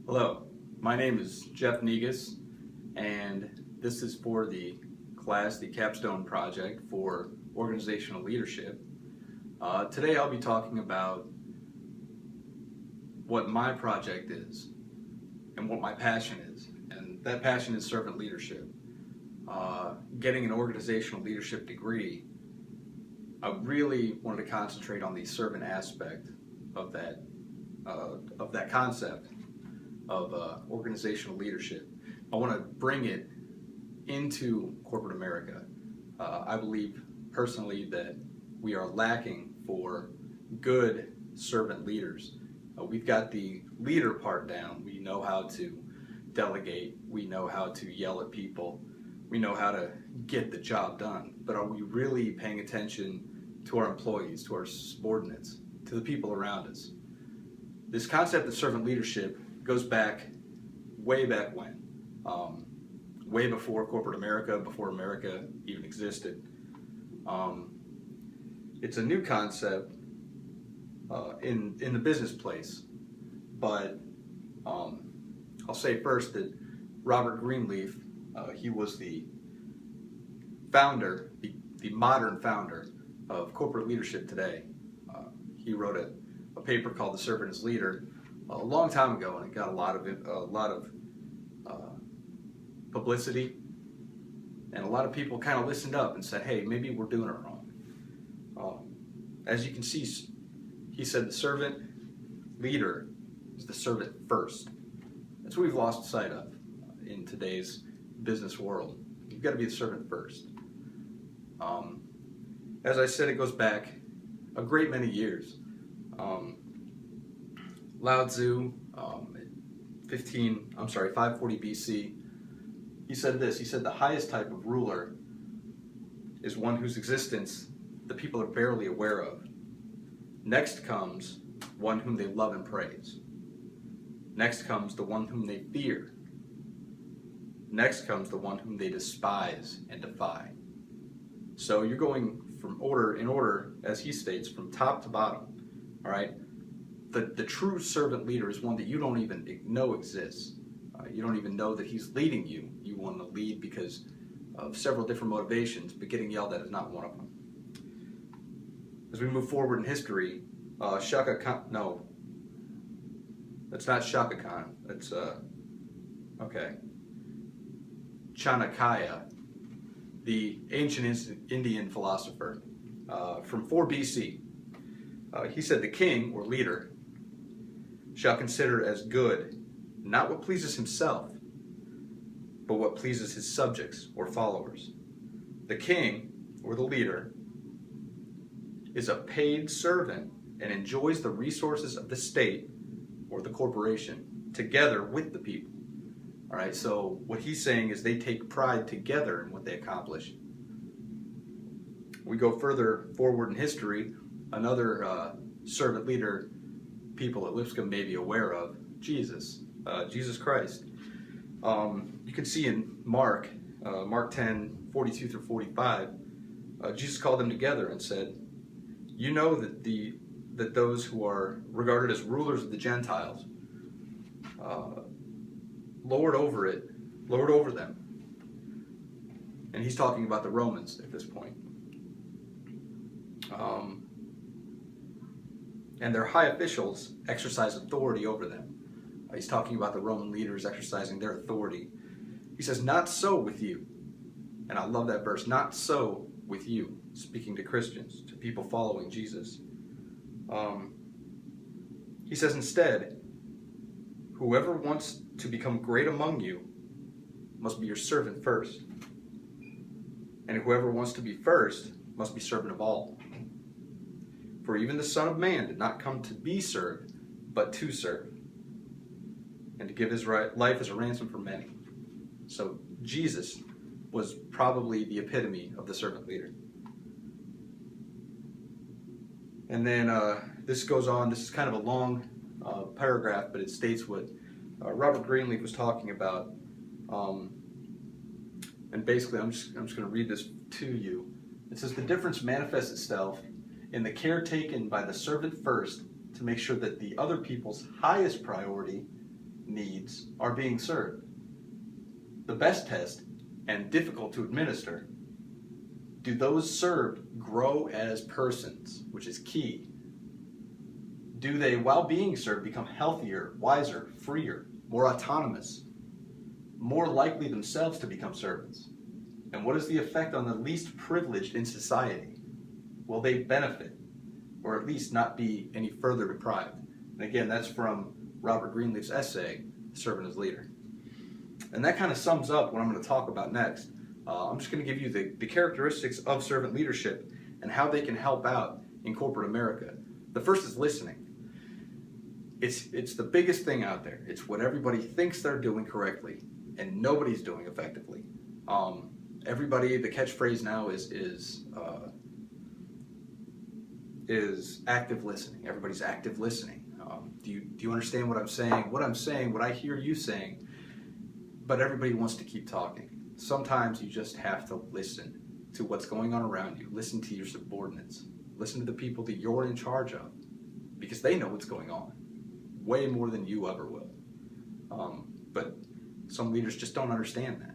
Hello, my name is Jeff Negus, and this is for the class, the Capstone Project for Organizational Leadership. Today I'll be talking about what my project is and what my passion is, and that passion is servant leadership. Getting an organizational leadership degree, I really wanted to concentrate on the servant aspect of that concept of organizational leadership. I want to bring it into corporate America. I believe personally that we are lacking for good servant leaders. We've got the leader part down. We know how to delegate. We know how to yell at people. We know how to get the job done. But are we really paying attention to our employees, to our subordinates, to the people around us? This concept of servant leadership goes back way back when, way before corporate America, before America even existed. It's a new concept in the business place, but I'll say first that Robert Greenleaf, he was the founder, the modern founder of corporate leadership today. He wrote a paper called "The Servant as Leader" a long time ago, and it got a lot of publicity, and a lot of people kind of listened up and said, "Hey, maybe we're doing it wrong." As you can see, he said the servant leader is the servant first. That's what we've lost sight of in today's business world. You've got to be the servant first. As I said, it goes back a great many years. Lao Tzu, 540 BC, he said this. He said the highest type of ruler is one whose existence the people are barely aware of. Next comes one whom they love and praise. Next comes the one whom they fear. Next comes the one whom they despise and defy. So you're going in order, as he states, from top to bottom. All right. The true servant leader is one that you don't even know exists. You don't even know that he's leading you. You want to lead because of several different motivations, but getting yelled at is not one of them. As we move forward in history, Shaka Khan, no, that's not Shaka Khan. That's Chanakya, the ancient Indian philosopher, from 4 BC. He said the king, or leader, shall consider as good not what pleases himself, but what pleases his subjects or followers. The king, or the leader, is a paid servant and enjoys the resources of the state or the corporation together with the people. All right, so what he's saying is they take pride together in what they accomplish. We go further forward in history, another servant leader people at Lipscomb may be aware of, Jesus Christ. You can see in Mark 10:42 through 45, Jesus called them together and said, "You know that those who are regarded as rulers of the Gentiles lord over them." And he's talking about the Romans at this point. And their high officials exercise authority over them. He's talking about the Roman leaders exercising their authority. He says, "Not so with you." And I love that verse, "Not so with you," speaking to Christians, to people following Jesus. He says, "Instead, whoever wants to become great among you must be your servant first. And whoever wants to be first must be servant of all. For even the Son of Man did not come to be served, but to serve, and to give his life as a ransom for many." So Jesus was probably the epitome of the servant leader. And then this goes on. This is kind of a long paragraph, but it states what Robert Greenleaf was talking about. And basically, I'm just going to read this to you. It says, "The difference manifests itself in the care taken by the servant first to make sure that the other people's highest priority needs are being served. The best test, and difficult to administer, do those served grow as persons, which is key? Do they, while being served, become healthier, wiser, freer, more autonomous, more likely themselves to become servants? And what is the effect on the least privileged in society? Will they benefit, or at least not be any further deprived? And again, that's from Robert Greenleaf's essay, Servant as Leader. And that kind of sums up what I'm going to talk about next. I'm just going to give you the characteristics of servant leadership and how they can help out in corporate America. The first is listening. It's the biggest thing out there. It's what everybody thinks they're doing correctly, and nobody's doing effectively. Everybody, the catchphrase now is active listening. Everybody's active listening. Do you understand what I'm saying? What I'm saying, what I hear you saying, but everybody wants to keep talking. Sometimes you just have to listen to what's going on around you. Listen to your subordinates. Listen to the people that you're in charge of, because they know what's going on way more than you ever will. But some leaders just don't understand that.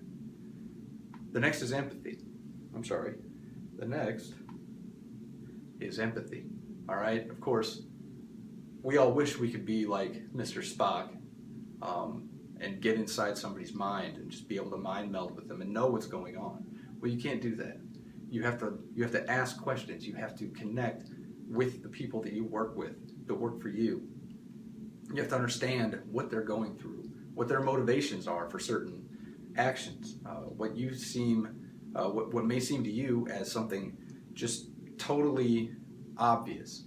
The next is empathy. The next is empathy. All right? Of course, we all wish we could be like Mr. Spock and get inside somebody's mind and just be able to mind meld with them and know what's going on. Well, you can't do that. You have to ask questions. You have to connect with the people that you work with, that work for you. You have to understand what they're going through, what their motivations are for certain actions, what may seem to you as something just totally obvious,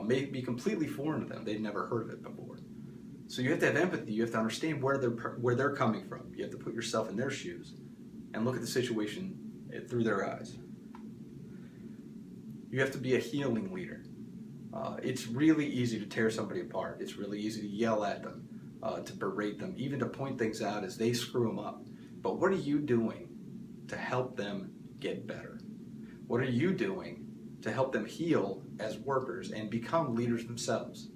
may be completely foreign to them. They've never heard of it before. So you have to have empathy. You have to understand where they're coming from. You have to put yourself in their shoes and look at the situation through their eyes. You have to be a healing leader. It's really easy to tear somebody apart. It's really easy to yell at them, to berate them, even to point things out as they screw them up. But what are you doing to help them get better? What are you doing to help them heal as workers and become leaders themselves?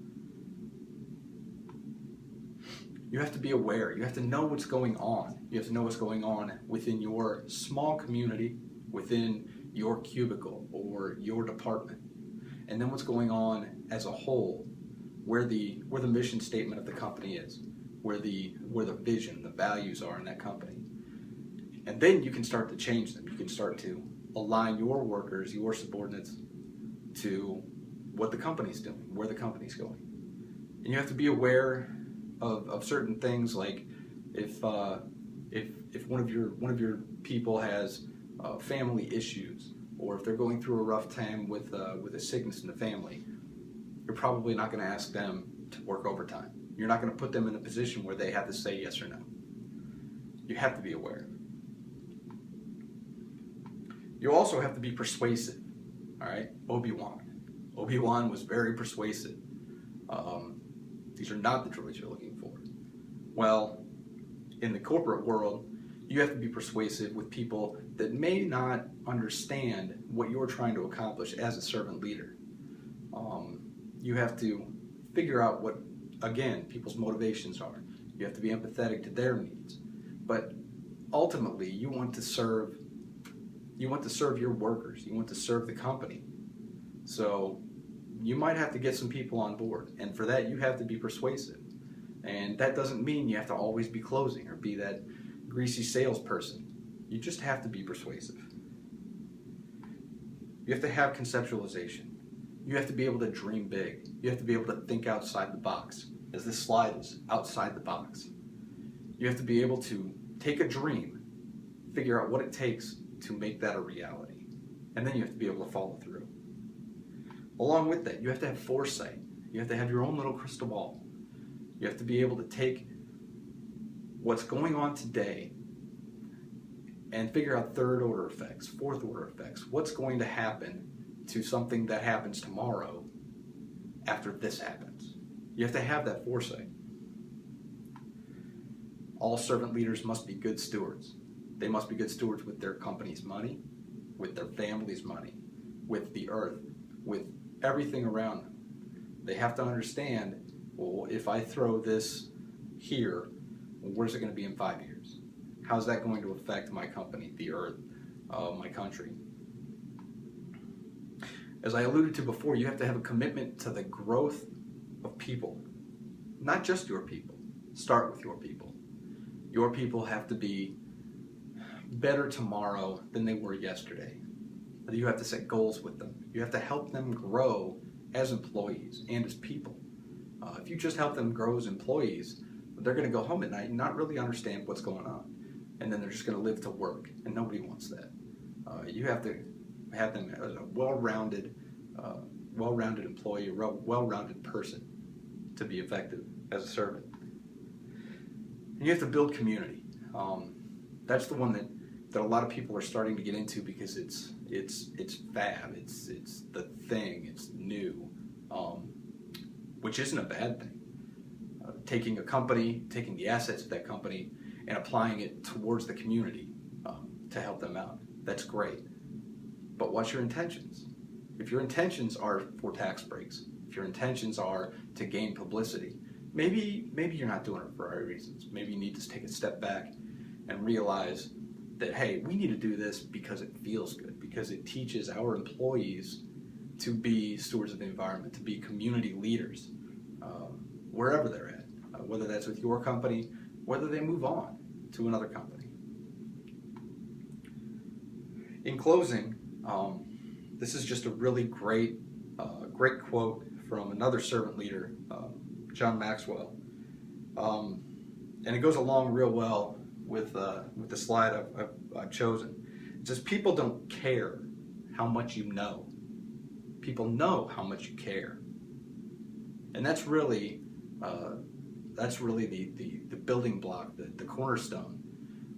You have to be aware. You have to know what's going on. You have to know what's going on within your small community, within your cubicle or your department. And then what's going on as a whole, where the mission statement of the company is, where the vision, the values are in that company. And then you can start to change them. You can start to align your workers, your subordinates, to what the company's doing, where the company's going. And you have to be aware of certain things, like if one of your people has family issues, or if they're going through a rough time with a sickness in the family, you're probably not going to ask them to work overtime. You're not going to put them in a position where they have to say yes or no. You have to be aware. You also have to be persuasive. All right, Obi-Wan was very persuasive. These are not the droids you're looking for. Well, in the corporate world, you have to be persuasive with people that may not understand what you're trying to accomplish as a servant leader. You have to figure out what, again, people's motivations are. You have to be empathetic to their needs. But ultimately, you want to serve your workers. You want to serve the company. So you might have to get some people on board. And for that, you have to be persuasive. And that doesn't mean you have to always be closing or be that greasy salesperson. You just have to be persuasive. You have to have conceptualization. You have to be able to dream big. You have to be able to think outside the box, as this slide is outside the box. You have to be able to take a dream, figure out what it takes to make that a reality, and then you have to be able to follow through. Along with that, you have to have foresight. You have to have your own little crystal ball. You have to be able to take what's going on today and figure out third order effects, fourth order effects. What's going to happen to something that happens tomorrow after this happens? You have to have that foresight. All servant leaders must be good stewards. They must be good stewards with their company's money, with their family's money, with the earth, with everything around them. They have to understand, well, if I throw this here, well, where's it going to be in 5 years? How's that going to affect my company, the earth, my country? As I alluded to before, you have to have a commitment to the growth of people, not just your people. Start with your people. Your people have to be better tomorrow than they were yesterday. You have to set goals with them. You have to help them grow as employees and as people. If you just help them grow as employees, they're going to go home at night and not really understand what's going on. And then they're just going to live to work, and nobody wants that. You have to have them as a well-rounded employee, a well-rounded person to be effective as a servant. And you have to build community. That's the one that a lot of people are starting to get into because it's fab, it's the thing, it's new, which isn't a bad thing. Taking a company, taking the assets of that company, and applying it towards the community to help them out. That's great. But what's your intentions? If your intentions are for tax breaks, if your intentions are to gain publicity, maybe you're not doing it for the right reasons. Maybe you need to take a step back and realize that, hey, we need to do this because it feels good, because it teaches our employees to be stewards of the environment, to be community leaders, wherever they're at, whether that's with your company, whether they move on to another company. In closing, this is just a really great quote from another servant leader, John Maxwell, and it goes along real well with the slide I've chosen. It says, "People don't care how much you know. People know how much you care," and that's really the building block, the cornerstone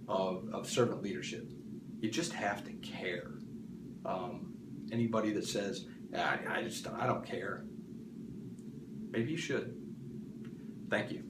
of servant leadership. You just have to care. Anybody that says, I don't care, maybe you should. Thank you.